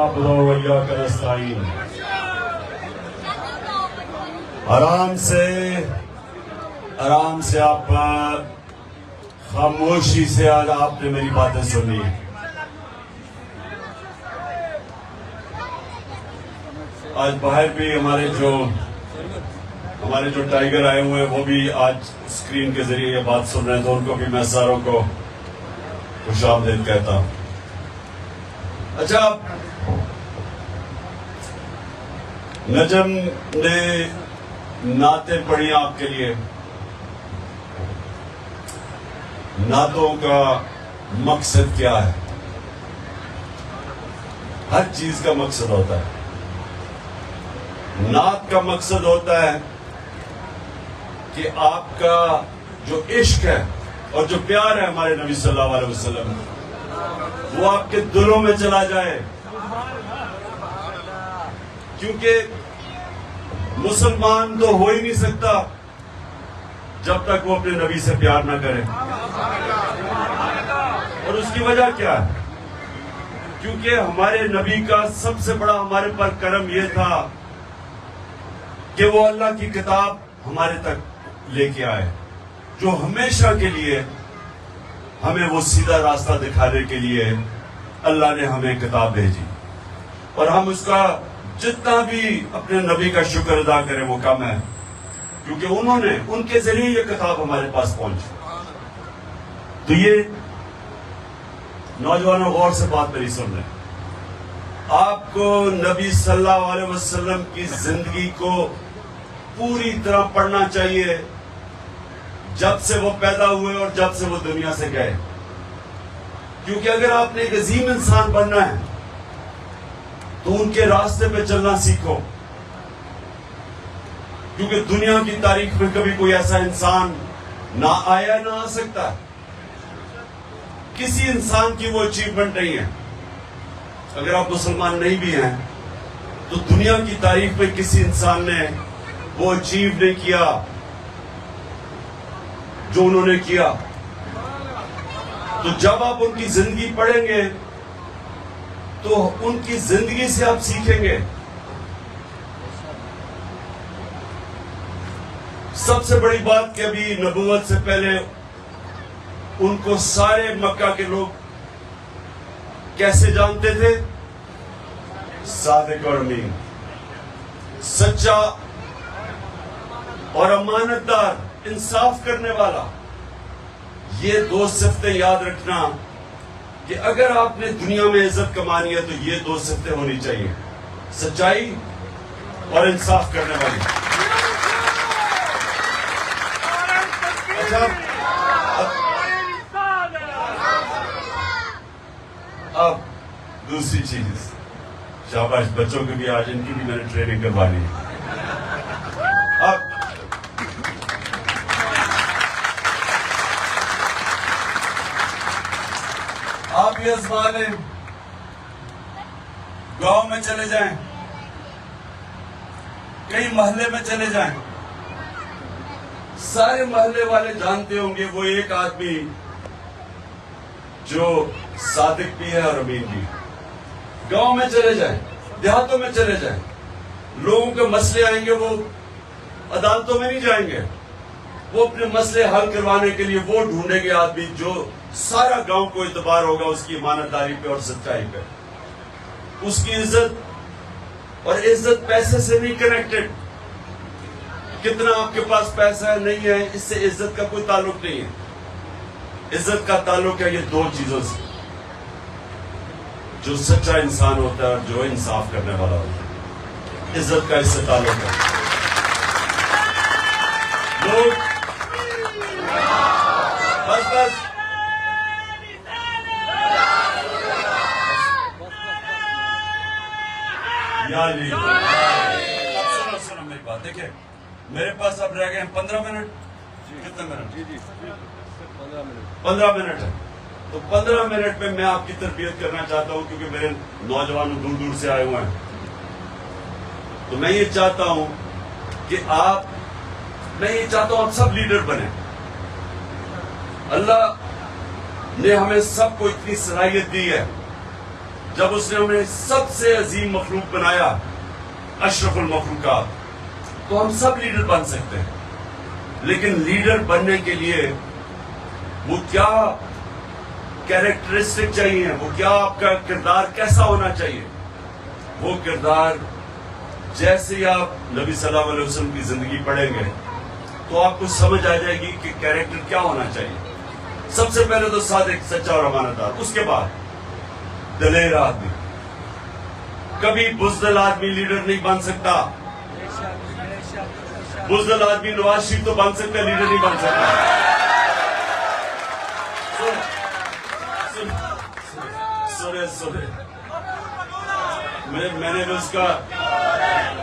नअब्दु व इय्याका नस्तईन। आराम से आप खामोशी से आज आपने मेरी बातें सुनी। आज बाहर भी हमारे जो टाइगर आए हुए हैं वो भी आज स्क्रीन के जरिए ये बात सुन रहे हैं, तो उनको भी मैं सारों को खुशामदीद कहता हूं। अच्छा, नजम ने नाते पढ़ी आपके लिए। नातों का मकसद क्या है? हर चीज का मकसद होता है। नात का मकसद होता है कि आपका जो इश्क है और जो प्यार है हमारे नबी सल्लल्लाहु अलैहि वसल्लम, वो आपके दिलों में चला जाए। क्योंकि मुसलमान तो हो ही नहीं सकता जब तक वो अपने नबी से प्यार ना करे। और उसकी वजह क्या है? क्योंकि हमारे नबी का सबसे बड़ा हमारे पर करम यह था कि वो अल्लाह की किताब हमारे तक लेके आए, जो हमेशा के लिए हमें वो सीधा रास्ता दिखाने के लिए अल्लाह ने हमें किताब भेजी। और हम उसका जितना भी अपने नबी का शुक्र अदा करें वो कम है, क्योंकि उनके जरिए ये किताब हमारे पास पहुंची। तो ये नौजवानों गौर से बात मेरी सुन रहे, आपको नबी सल्लल्लाहु अलैहि वसल्लम की जिंदगी को पूरी तरह पढ़ना चाहिए, जब से वो पैदा हुए और जब से वो दुनिया से गए। क्योंकि अगर आपने एक अजीम इंसान बनना है तो उनके रास्ते पे चलना सीखो। क्योंकि दुनिया की तारीख में कभी कोई ऐसा इंसान ना आया ना आ सकता। किसी इंसान की वो अचीवमेंट नहीं है। अगर आप मुसलमान नहीं भी हैं तो दुनिया की तारीख में किसी इंसान ने वो अचीव नहीं किया जो उन्होंने किया। तो जब आप उनकी जिंदगी पढ़ेंगे तो उनकी जिंदगी से आप सीखेंगे। सबसे बड़ी बात कि अभी नबूवत से पहले उनको सारे मक्का के लोग कैसे जानते थे? सादिक और अमीन, सच्चा और अमानतदार, इंसाफ करने वाला। ये दो सिफ्तें याद रखना कि अगर आपने दुनिया में इज्जत कमानी है तो ये दो सिफ्तें होनी चाहिए, सच्चाई और इंसाफ करने वाली। अच्छा, अब दूसरी चीज, शाबाश बच्चों की भी आज इनकी भी मैंने ट्रेनिंग करवानी है। अब आप ये आजमा लें, गांव में चले जाएं, कई मोहल्ले में चले जाएं, सारे मोहल्ले वाले जानते होंगे वो एक आदमी जो सादिक भी है और अमीन भी। गांव में चले जाएं, देहातों में चले जाएं, लोगों के मसले आएंगे, वो अदालतों में नहीं जाएंगे, वो अपने मसले हल करवाने के लिए वो ढूंढेंगे आदमी जो सारा गांव को इतबार होगा उसकी ईमानदारी पे और सच्चाई पे। उसकी इज्जत, और इज्जत पैसे से नहीं कनेक्टेड। कितना आपके पास पैसा है नहीं है, इससे इज्जत का कोई ताल्लुक नहीं है। इज्जत का ताल्लुक है ये दो चीजों से, जो सच्चा इंसान होता है और जो इंसाफ करने वाला होता है। इज्जत का इससे ताल्लुक है। लोग बस यार सुनो मेरी बात। देखिए मेरे पास अब रह गए हैं 15 मिनट। कितने मिनट? जी 15 मिनट है। तो 15 मिनट में मैं आपकी तरबियत करना चाहता हूं, क्योंकि मेरे नौजवान दूर दूर से आए हुए हैं। तो मैं ये चाहता हूं कि आप सब लीडर बने। अल्लाह ने हमें सबको इतनी सलाहियत दी है जब उसने हमें सबसे अजीम मखलूक बनाया, अशरफुल मखलूकात, तो हम सब लीडर बन सकते हैं। लेकिन लीडर बनने के लिए वो क्या कैरेक्टरिस्टिक चाहिए, वो क्या आपका किरदार कैसा होना चाहिए? वो किरदार जैसे ही आप नबी सल्लल्लाहु अलैहि वसल्लम की जिंदगी पढ़ेंगे तो आपको समझ आ जाएगी कि कैरेक्टर क्या होना चाहिए। सबसे पहले तो सादिक, सच्चा और अमानतदार, उसके बाद दलेर आदमी। कभी बुज़दिल आदमी लीडर नहीं बन सकता। बुज़दिल आदमी नवाज शरीफ तो बन सकता, लीडर नहीं बन सकता। सुने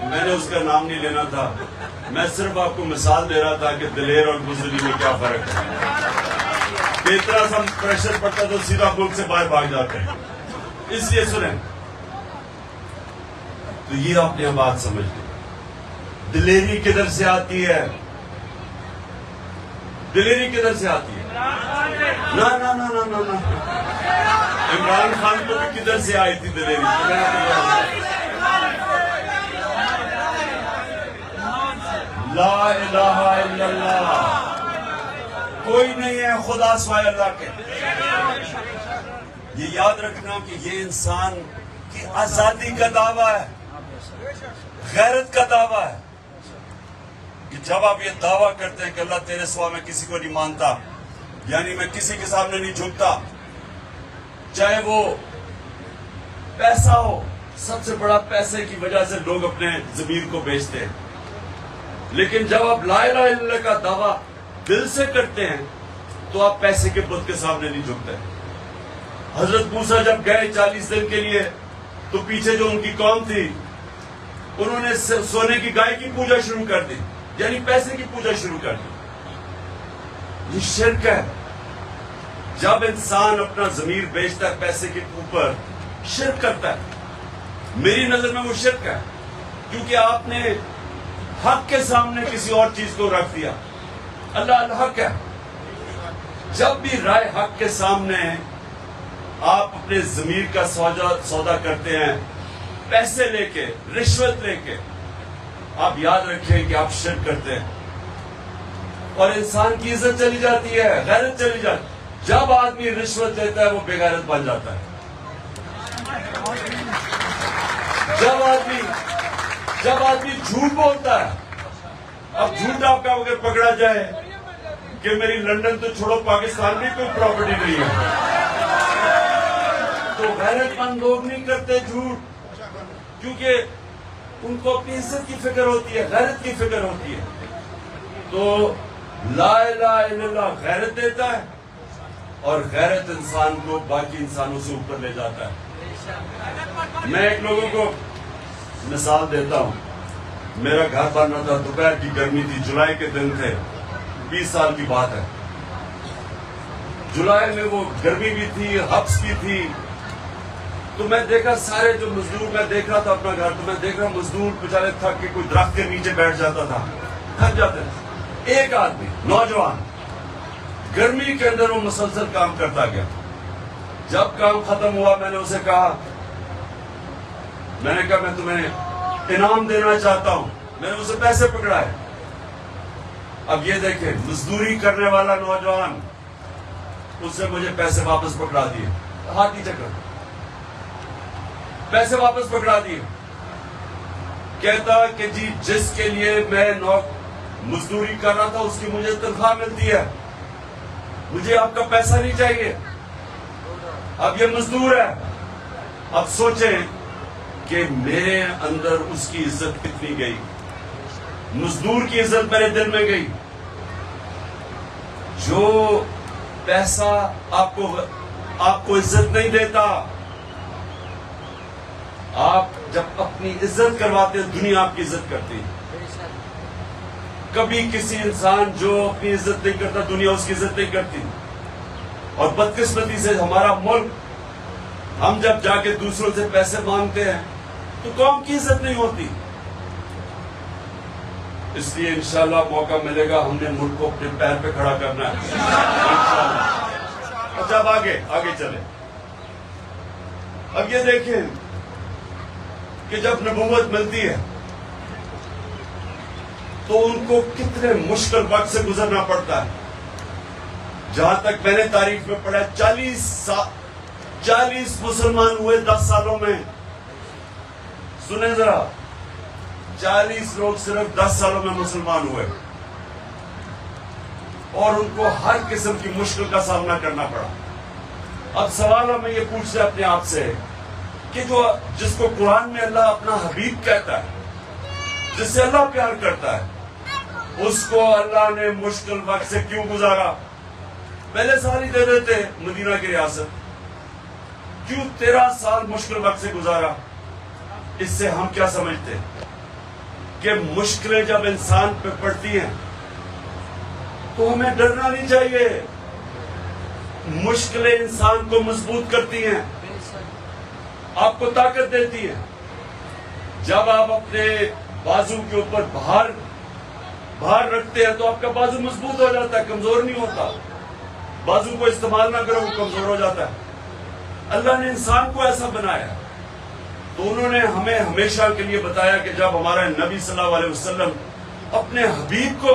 मैंने उसका नाम नहीं लेना था। मैं सिर्फ आपको मिसाल दे रहा था कि दलेर और बुज़दिली में क्या फर्क है। इतना सा प्रेशर पड़ता तो सीधा मुल्क से बाहर भाग जाते हैं। इसलिए सुने, तो ये आपने बात समझ ली। दिलेरी किधर से आती है? दिलेरी किधर से आती है? ना ना ना ना ना ना, इमरान खान को भी किधर से आई थी दिलेरी? ला इलाहा इल्लल्लाह, कोई नहीं है खुदा सिवाय अल्लाह के। ये याद रखना कि ये इंसान की आजादी का दावा है, गैरत का दावा है। कि जब आप ये दावा करते हैं कि अल्लाह तेरे सिवा मैं किसी को नहीं मानता, यानी मैं किसी के सामने नहीं झुकता, चाहे वो पैसा हो। सबसे बड़ा पैसे की वजह से लोग अपने ज़मीर को बेचते हैं। लेकिन जब आप ला इलाहा इल्लल्लाह का दावा दिल से करते हैं तो आप पैसे के बुत के सामने नहीं झुकते। हजरत मूसा जब गए 40 दिन के लिए, तो पीछे जो उनकी कौम थी उन्होंने सोने की गाय की पूजा शुरू कर दी, यानी पैसे की पूजा शुरू कर दी। ये शिर्क है। जब इंसान अपना ज़मीर बेचता है पैसे के ऊपर, शिर्क करता है। मेरी नजर में वो शिर्क है, क्योंकि आपने हक के सामने किसी और चीज को रख दिया। अल्लाह अल हक है। जब भी राय हक के सामने आप अपने ज़मीर का सौदा करते हैं पैसे लेके, रिश्वत लेके, आप याद रखें कि आप शिर्क करते हैं और इंसान की इज्जत चली जाती है, गैरत चली जाती है। जब आदमी रिश्वत लेता है वो बेगैरत बन जाता है। जब आदमी झूठ बोलता है, अब झूठ आपका अगर पकड़ा जाए कि मेरी लंदन तो छोड़ो पाकिस्तान में कोई प्रॉपर्टी नहीं है, तो गैरतमंद लोग नहीं करते झूठ, क्योंकि उनको अपनी इज्जत की फिक्र होती है, गैरत की फिक्र होती है। तो ला इलाहा इल्लल्लाह गैरत देता है और गैरत इंसान को बाकी इंसानों से ऊपर ले जाता है। मैं एक लोगों को मिसाल देता हूं। मेरा घर बन रहा था, दोपहर की गर्मी थी, जुलाई के दिन थे, 20 साल की बात है। जुलाई में वो गर्मी भी थी, हब्स भी थी। तो मैं देखा सारे जो मजदूर, मैं देख रहा था अपना घर, तो मैं देख रहा मजदूर बेचारे थक के कोई दरख्त के नीचे बैठ जाता था, थक जाते थे। एक आदमी नौजवान गर्मी के अंदर वो मुसलसल काम करता गया। जब काम खत्म हुआ मैंने उसे कहा, मैं तुम्हें इनाम देना चाहता हूं। मैंने उसे पैसे पकड़ाए। अब ये देखे, मजदूरी करने वाला नौजवान, उससे मुझे पैसे वापस पकड़ा दिए, हाथी चक्कर, पैसे वापस पकड़ा दिए। कहता कि जी जिसके लिए मैं मजदूरी कर रहा था उसकी मुझे तनख्वाह मिलती है, मुझे आपका पैसा नहीं चाहिए। अब ये मजदूर है। अब सोचें कि मेरे अंदर उसकी इज्जत कितनी गई, मजदूर की इज्जत मेरे दिल में गई। जो पैसा आपको इज्जत नहीं देता, आप जब अपनी इज्जत करवाते हैं दुनिया आपकी इज्जत करती है। कभी किसी इंसान जो अपनी इज्जत नहीं करता दुनिया उसकी इज्जत नहीं करती। और बदकिस्मती से हमारा मुल्क, हम जब जाके दूसरों से पैसे मांगते हैं तो कौम की इज्जत नहीं होती। इसलिए इंशाल्लाह मौका मिलेगा, हमने मुल्क को अपने पैर पे खड़ा करना है इंशाल्लाह। अच्छा अब आगे चले। अब ये देखें कि जब नबूवत मिलती है तो उनको कितने मुश्किल वक्त से गुजरना पड़ता है। जहां तक मैंने तारीख में पढ़ा 40 मुसलमान हुए 10 सालों में। सुने जरा, 40 लोग सिर्फ 10 सालों में मुसलमान हुए और उनको हर किस्म की मुश्किल का सामना करना पड़ा। अब सवाल हमें ये पूछते हैं अपने आप से कि जिसको कुरान में अल्लाह अपना हबीब कहता है, जिससे अल्लाह प्यार करता है, उसको अल्लाह ने मुश्किल वक्त से क्यों गुजारा? पहले साल ही दे देते मदीना की रियासत, क्यों 13 साल मुश्किल वक्त से गुजारा? इससे हम क्या समझते कि मुश्किलें जब इंसान पे पड़ती हैं तो हमें डरना नहीं चाहिए। मुश्किलें इंसान को मजबूत करती हैं, आपको ताकत देती है। जब आप अपने बाजू के ऊपर भार रखते हैं तो आपका बाजू मजबूत हो जाता है, कमजोर नहीं होता। बाजू को इस्तेमाल ना करो, कमजोर हो जाता है। अल्लाह ने इंसान को ऐसा बनाया तो उन्होंने हमें हमेशा के लिए बताया कि जब हमारा नबी सल्लल्लाहु अलैहि वसल्लम अपने हबीब को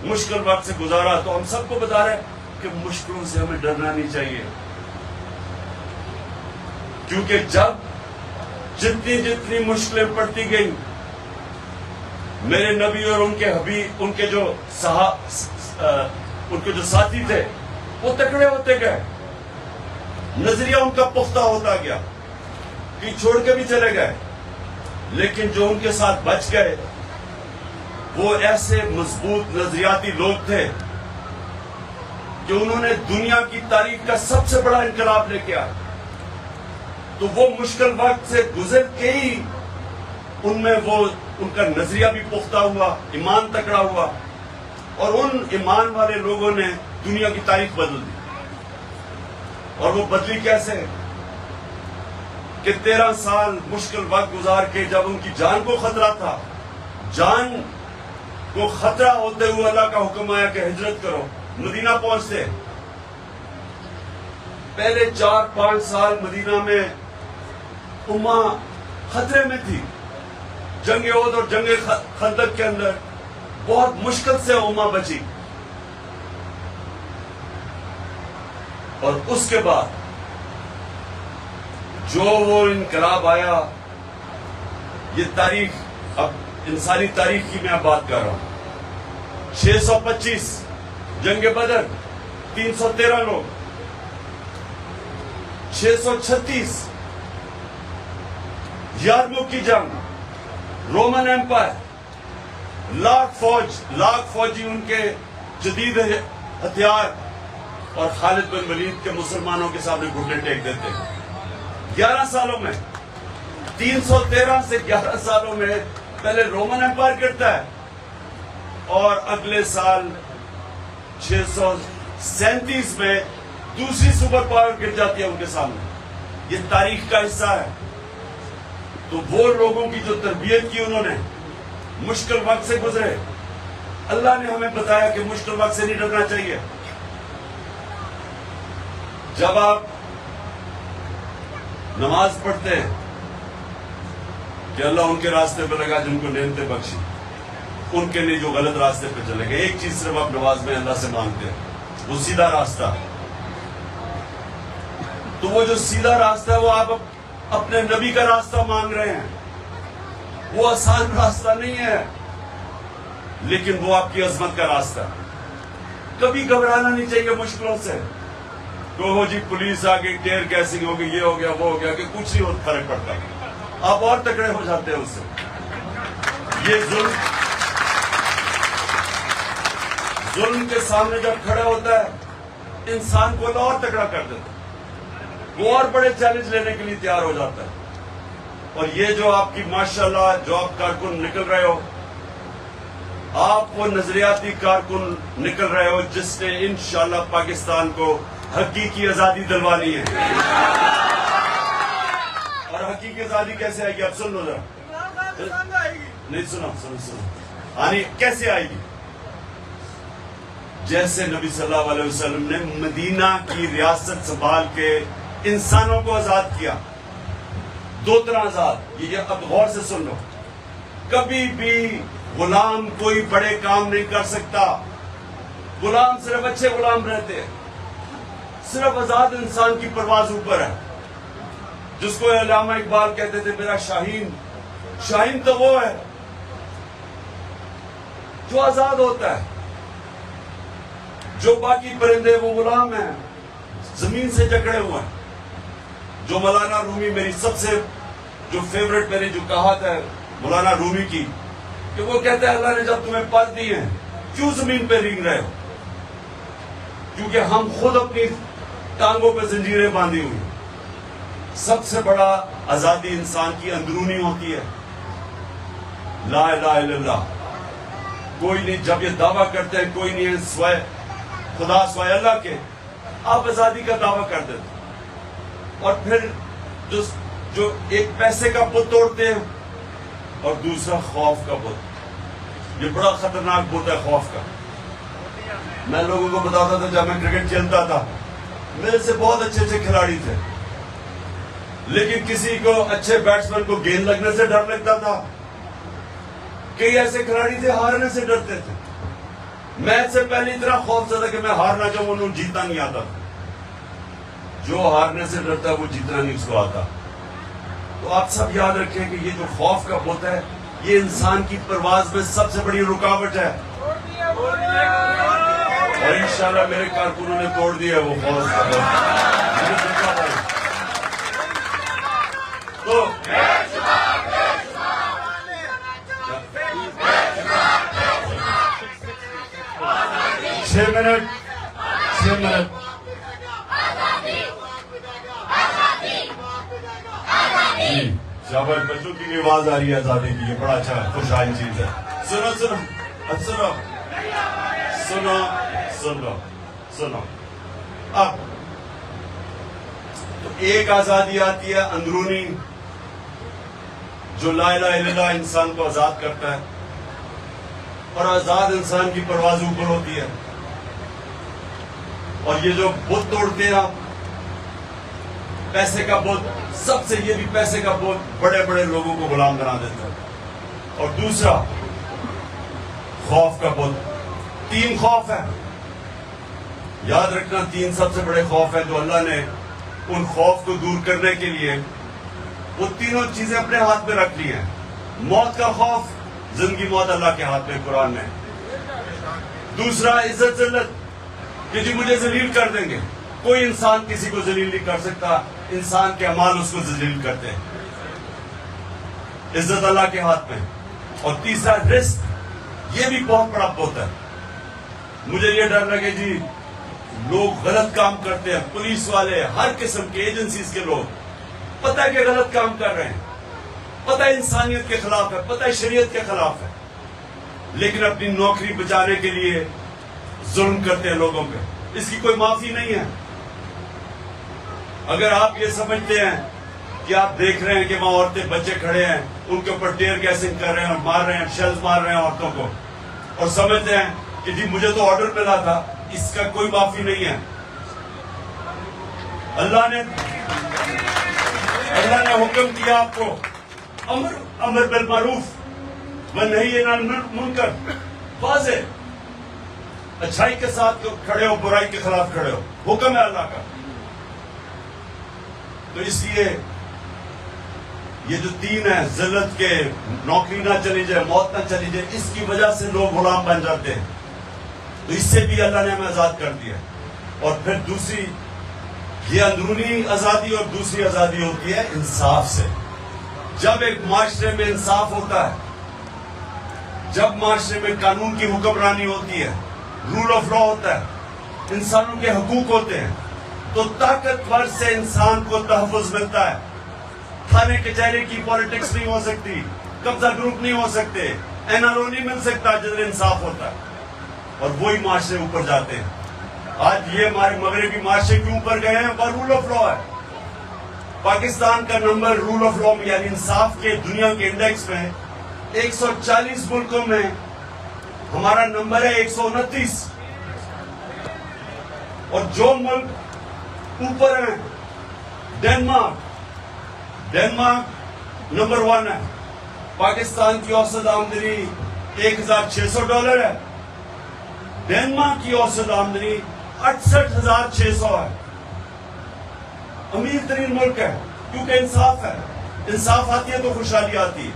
मुश्किल वक्त से गुजारा तो हम सबको बता रहे हैं कि मुश्किलों से हमें डरना नहीं चाहिए, क्योंकि जब जितनी मुश्किलें पड़ती गई, मेरे नबी और उनके हबीब, उनके जो साथी थे वो तकड़े होते गए, नजरिया उनका पुख्ता होता गया कि छोड़ के भी चले गए। लेकिन जो उनके साथ बच गए वो ऐसे मजबूत नजरियाती लोग थे कि उन्होंने दुनिया की तारीख का सबसे बड़ा इनकलाब लेके आया। तो वो मुश्किल वक्त से गुजर के ही उनमें वो उनका नजरिया भी पुख्ता हुआ, ईमान तकड़ा हुआ, और उन ईमान वाले लोगों ने दुनिया की तारीख बदल दी। और वो बदली कैसे कि 13 साल मुश्किल वक्त गुजार के जब उनकी जान को खतरा था, जान को खतरा होते हुए अल्लाह का हुक्म आया कि हिजरत करो, मदीना पहुंचते। पहले 4-5 साल मदीना में उम्मा खतरे में थी। जंग ओहद और जंग खंदक के अंदर बहुत मुश्किल से उम्मा बची, और उसके बाद जो वो इनकलाब आया, ये तारीख, अब इंसानी तारीख की मैं बात कर रहा हूं। 625 जंग बदर 313 लोग, 636 यारमुख की जंग, रोमन एम्पायर, लाख फौजी उनके जदीद हथियार, और खालिद बिन वलीद के मुसलमानों के सामने घुटने टेक देते हैं। 11 सालों में, 313 से 11 सालों में पहले रोमन एम्पायर गिरता है और अगले साल 637 में दूसरी सुपर पावर गिर जाती है उनके सामने। ये तारीख का हिस्सा है। तो वो लोगों की जो तरबियत की उन्होंने, मुश्किल वक्त से गुजरे। अल्लाह ने हमें बताया कि मुश्किल वक्त से नहीं डरना चाहिए। जब आप नमाज पढ़ते हैं कि अल्लाह उनके रास्ते पर लगा जिनको नेमतें बख्शी, उनके लिए जो गलत रास्ते पर चले गए, एक चीज सिर्फ आप नमाज में अल्लाह से मांगते हैं, वो सीधा रास्ता। तो वो जो सीधा रास्ता है वो आप अपने नबी का रास्ता मांग रहे हैं। वो आसान रास्ता नहीं है, लेकिन वो आपकी अजमत का रास्ता है। कभी घबराना नहीं चाहिए मुश्किलों से। तो हो जी पुलिस आ गई, टेयर गैसिंग हो गई, ये हो गया, वो हो गया, कि कुछ नहीं होता, फर्क पड़ता, आप और तगड़े हो जाते हैं उससे। ये जुल्म के सामने जब खड़ा होता है इंसान को और तगड़ा कर देता है, वो और बड़े चैलेंज लेने के लिए तैयार हो जाता है। और ये जो आपकी माशाल्लाह जो आप कारकुन निकल रहे हो, आप वो नजरियाती कारकुन निकल रहे हो जिसने इंशाल्लाह पाकिस्तान को हकीकी आजादी दिलवानी है। और हकीकी आजादी कैसे आएगी? अब सुन लो जरा, नहीं सुनो, आनी कैसे आएगी? जैसे नबी सल्लल्लाहु अलैहि वसल्लम ने मदीना की रियासत संभाल के इंसानों को आजाद किया, दो तरह आजाद, ये अब गौर से सुन लो। कभी भी गुलाम कोई बड़े काम नहीं कर सकता। गुलाम सिर्फ अच्छे गुलाम रहते हैं। सिर्फ आजाद इंसान की परवाज ऊपर है, जिसको अल्लामा इकबाल कहते थे मेरा शाहीन। शाहीन तो वो है जो आजाद होता है। जो बाकी परिंदे वो गुलाम हैं, जमीन से जकड़े हुए हैं। जो मौलाना रूमी, मेरी सबसे जो फेवरेट मेरी जो कहावत है मौलाना रूमी की, कि वो कहते हैं अल्लाह ने जब तुम्हें पर दिए हैं क्यों जमीन पे रेंग रहे हो? क्योंकि हम खुद अपनी टांगों पे जंजीरें बांधी हुई। सबसे बड़ा आजादी इंसान की अंदरूनी होती है। ला इलाहा इल्लल्लाह। कोई नहीं, जब ये दावा करते हैं कोई नहीं है स्वयं खुदा स्वयं अल्लाह के, आप आजादी का दावा कर देते। और फिर जो एक पैसे का बुत तोड़ते हैं और दूसरा खौफ का बुत। ये बड़ा खतरनाक बुत है खौफ का। मैं लोगों को बताता था जब मैं क्रिकेट खेलता था, मेरे से बहुत अच्छे अच्छे खिलाड़ी थे, लेकिन किसी को अच्छे बैट्समैन को गेंद लगने से डर लगता था। कई ऐसे खिलाड़ी थे हारने से डरते थे। मैच से पहले इतना खौफ था कि मैं हारना चाहूं, उन्होंने जीतना नहीं आता था। जो हारने से डरता है वो जीतना नहीं उसको आता। तो आप सब याद रखें कि ये जो खौफ का बुत है, ये इंसान की परवाज में सबसे बड़ी रुकावट है। और इंशाल्लाह मेरे कारकुनों ने तोड़ दिया वो खौफ का बुत। तो 6 मिनट जी, शाबाश। बच्चों की भी आवाज आ रही है आजादी की, ये बड़ा अच्छा खुशहाल चीज है। सुनो सुनो सुनो सुनो सुनो सुनो। अब तो एक आजादी आती है अंदरूनी, जो ला इलाहा इल्लल्लाह इंसान को आजाद करता है, और आजाद इंसान की परवाज ऊपर होती है। और ये जो बुत तोड़ते हैं आप, पैसे का बुत, सबसे ये भी पैसे का बुत बड़े बड़े लोगों को गुलाम बना देता है। और दूसरा खौफ का बुत। 3 खौफ है, याद रखना। 3 सबसे बड़े खौफ है जो अल्लाह ने उन खौफ को दूर करने के लिए वो तीनों चीजें अपने हाथ में रख ली हैं। मौत का खौफ, जिंदगी मौत अल्लाह के हाथ में कुरान में। दूसरा इज्जत जिल्लत, कि जी मुझे जलील कर देंगे। कोई इंसान किसी को जलील नहीं कर सकता, इंसान के अमाल उसको जलील करते हैं। इज्जत अल्लाह के हाथ में। और तीसरा रिस्क, ये भी बहुत बड़ा बुत है। मुझे ये डर लगे जी लोग गलत काम करते हैं, पुलिस वाले, हर किस्म के एजेंसीज के लोग, पता है कि गलत काम कर रहे हैं, पता है इंसानियत के खिलाफ है, पता है शरीयत के खिलाफ है, लेकिन अपनी नौकरी बचाने के लिए जुल्म करते हैं लोगों पे। इसकी कोई माफी नहीं है। अगर आप ये समझते हैं कि आप देख रहे हैं कि वहां औरतें बच्चे खड़े हैं, उनके ऊपर टेयर गैसिंग कर रहे हैं और मार रहे हैं, शेल्स मार रहे हैं औरतों को, और समझते हैं कि जी मुझे तो ऑर्डर मिला था, इसका कोई माफी नहीं है। अल्लाह ने हुक्म दिया आपको, अमर बिल मारूफ व नही अनिल मुनकर। वाज़ेह, अच्छाई के साथ खड़े हो, बुराई के खिलाफ खड़े हो, हुक्म है अल्लाह का। तो इसलिए ये जो 3 है, जिल्लत के, नौकरी ना चली जाए, मौत ना चली जाए, इसकी वजह से लोग गुलाम बन जाते हैं। तो इससे भी अल्लाह ने हमें आजाद कर दिया। और फिर दूसरी ये अंदरूनी आजादी, और दूसरी आजादी होती है इंसाफ से। जब एक माशरे में इंसाफ होता है, जब माशरे में कानून की हुक्मरानी होती है, रूल ऑफ लॉ होता है, इंसानों के हकूक होते हैं, तो ताकतवर से इंसान को तहफ़्फ़ुज़ मिलता है। थाने कचहरे की पॉलिटिक्स नहीं हो सकती, कब्जा ग्रुप नहीं हो सकते, एनआरओ नहीं मिल सकता जिधर इंसाफ होता है, और वही माशरे ऊपर जाते हैं। आज ये हमारे मगरबी माशरे क्यों ऊपर गए हैं? पर रूल ऑफ लॉ है। पाकिस्तान का नंबर रूल ऑफ लॉ में, यानी इंसाफ के दुनिया के इंडेक्स में 140 मुल्कों में हमारा नंबर है 129। और जो मुल्क ऊपर है, डेनमार्क नंबर 1 है। पाकिस्तान की औसत आमदनी $1,600 है। डेनमार्क की औसत आमदनी 68,600 है। अमीर तरीन मुल्क है, क्योंकि इंसाफ है। इंसाफ आती है तो खुशहाली आती है।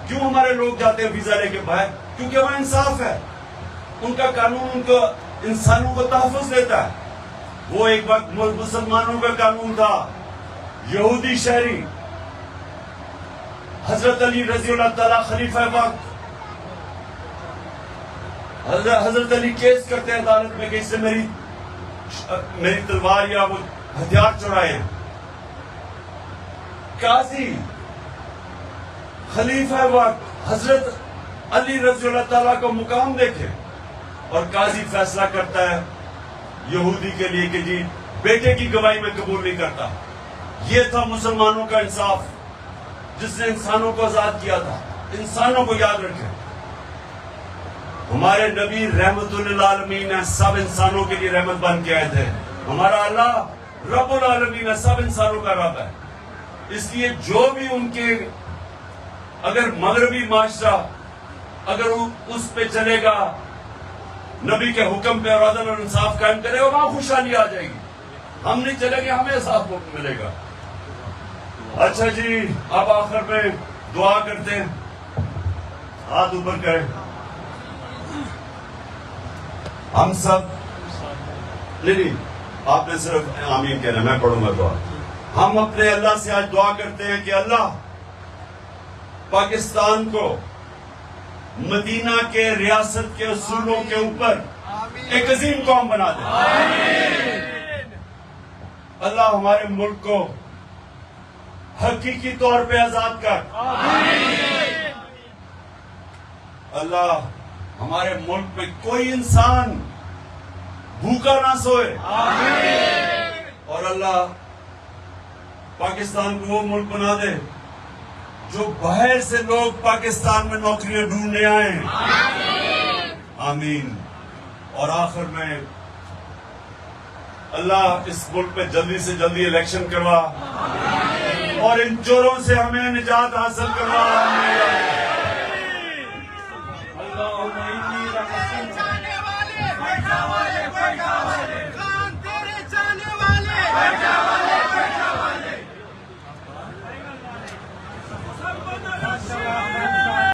क्यों हमारे लोग जाते हैं वीजा लेके बाहर? क्योंकि वहां इंसाफ है। उनका कानून उनको इंसानों को तहफ़्फ़ुज़ देता है। वो एक वक्त मुसलमानों का कानून था, यहूदी शहरी हजरत अली रज़ी अल्लाह ताला खलीफा वक्त, हजरत अली केस करते हैं अदालत में कि इससे मेरी तलवार या वो हथियार चुराए हैं। काजी खलीफा वक्त हजरत अली रज़ी अल्लाह ताला को मुकाम देखे और काजी फैसला करता है यहूदी के लिए कि जी बेटे की गवाही में कबूल नहीं करता। ये था मुसलमानों का इंसाफ, जिसने इंसानों को आजाद किया था। इंसानों को याद रखें, हमारे नबी रहमतुल आलमीन है, सब इंसानों के लिए रहमत बन के आए थे। हमारा अल्लाह रब्बुल आलमीन है, सब इंसानों का रब है। इसलिए जो भी उनके अगर मगरबी माशरा अगर उस पे चलेगा, नबी के हुक्म पे और अदल और इंसाफ कायम करेगा, वहां खुशहाली आ जाएगी। हम नहीं चलेंगे, हमें साफ मिलेगा। अच्छा जी, अब आखिर में दुआ करते हैं, हाथ ऊपर करें। हम सब नहीं, आपने सिर्फ आमीन कहना, मैं पढ़ूंगा दुआ। हम अपने अल्लाह से आज दुआ करते हैं कि अल्लाह पाकिस्तान को मदीना के रियासत के असूलों के ऊपर एक अजीम कौम बना दे। अल्लाह हमारे मुल्क को हकीकी तौर पे आजाद कर। अल्लाह हमारे मुल्क में कोई इंसान भूखा ना सोए। और अल्लाह पाकिस्तान को वो मुल्क बना दे जो बाहर से लोग पाकिस्तान में नौकरियां ढूंढने आए। आमीन। और आखिर में अल्लाह इस मुल्क में जल्दी से जल्दी इलेक्शन करवा और इन चोरों से हमें निजात हासिल करवा।